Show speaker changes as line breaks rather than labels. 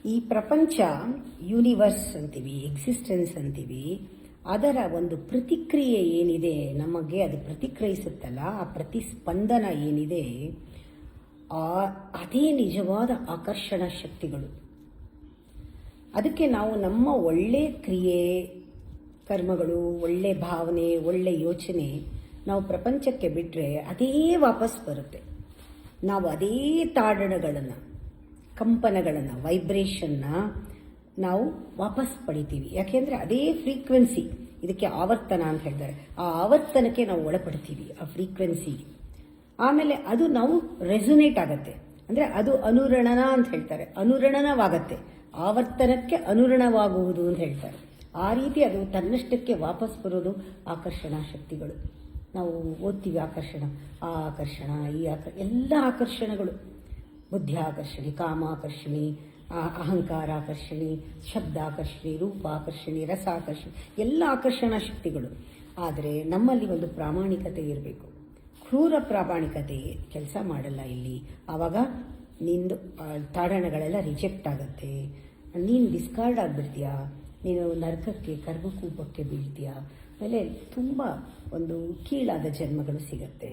ಈ ಪ್ರಪಂಚ ಯೂನಿವರ್ಸ್ ಅಂತೀವಿ, ಎಕ್ಸಿಸ್ಟೆನ್ಸ್ ಅಂತೀವಿ. ಅದರ ಒಂದು ಪ್ರತಿಕ್ರಿಯೆ ಏನಿದೆ, ನಮಗೆ ಅದು ಪ್ರತಿಕ್ರಿಯಿಸುತ್ತಲ್ಲ, ಆ ಪ್ರತಿಸ್ಪಂದನ ಏನಿದೆ, ಅದೇ ನಿಜವಾದ ಆಕರ್ಷಣ ಶಕ್ತಿಗಳು. ಅದಕ್ಕೆ ನಾವು ನಮ್ಮ ಒಳ್ಳೆ ಕ್ರಿಯೆ, ಕರ್ಮಗಳು, ಒಳ್ಳೆ ಭಾವನೆ, ಒಳ್ಳೆ ಯೋಚನೆ ನಾವು ಪ್ರಪಂಚಕ್ಕೆ ಬಿಟ್ಟರೆ ಅದೇ ವಾಪಸ್ ಬರುತ್ತೆ. ನಾವು ಅದೇ ತಾಡನಗಳನ್ನು, ಕಂಪನಗಳನ್ನು, ವೈಬ್ರೇಷನ್ನ ನಾವು ವಾಪಸ್ ಪಡಿತೀವಿ. ಯಾಕೆಂದರೆ ಅದೇ ಫ್ರೀಕ್ವೆನ್ಸಿ, ಇದಕ್ಕೆ ಆವರ್ತನ ಅಂತ ಹೇಳ್ತಾರೆ. ಆ ಆವರ್ತನಕ್ಕೆ ನಾವು ಒಳಪಡ್ತೀವಿ, ಆ ಫ್ರೀಕ್ವೆನ್ಸಿಗೆ. ಆಮೇಲೆ ಅದು ನಾವು ರೆಸೊನೇಟ್ ಆಗತ್ತೆ, ಅಂದರೆ ಅದು ಅನುರಣನ ಅಂತ ಹೇಳ್ತಾರೆ, ಅನುರಣನವಾಗತ್ತೆ. ಆವರ್ತನಕ್ಕೆ ಅನುರಣವಾಗುವುದು ಅಂತ ಹೇಳ್ತಾರೆ. ಆ ರೀತಿ ಅದು ತನ್ನಷ್ಟಕ್ಕೆ ವಾಪಸ್ ಬರೋದು ಆಕರ್ಷಣಾ ಶಕ್ತಿಗಳು. ನಾವು ಓದ್ತೀವಿ ಆಕರ್ಷಣ, ಆ ಆಕರ್ಷಣ, ಈ ಎಲ್ಲ ಆಕರ್ಷಣಗಳು, ಬುದ್ಧಿಯಾಕರ್ಷಣೆ, ಕಾಮಾಕರ್ಷಣೆ, ಅಹಂಕಾರಾಕರ್ಷಣೆ, ಶಬ್ದಾಕರ್ಷಣೆ, ರೂಪಾಕರ್ಷಣೆ, ರಸಾಕರ್ಷಣೆ, ಎಲ್ಲ ಆಕರ್ಷಣಾ ಶಕ್ತಿಗಳು. ಆದರೆ ನಮ್ಮಲ್ಲಿ ಒಂದು ಪ್ರಾಮಾಣಿಕತೆ ಇರಬೇಕು. ಕ್ರೂರ ಪ್ರಾಮಾಣಿಕತೆ ಕೆಲಸ ಮಾಡಲ್ಲ ಇಲ್ಲಿ. ಆವಾಗ ನಿಂದು ತಾಡಣಗಳೆಲ್ಲ ರಿಜೆಕ್ಟ್ ಆಗುತ್ತೆ, ನೀನು ಡಿಸ್ಕಾರ್ಡ್ ಆಗಿಬಿಡ್ತೀಯಾ, ನೀನು ನರಕಕ್ಕೆ, ಕರ್ಮಕೂಪಕ್ಕೆ ಬೀಳ್ತೀಯಾ, ಆಮೇಲೆ ತುಂಬ ಒಂದು ಕೀಳಾದ ಜನ್ಮಗಳು ಸಿಗತ್ತೆ.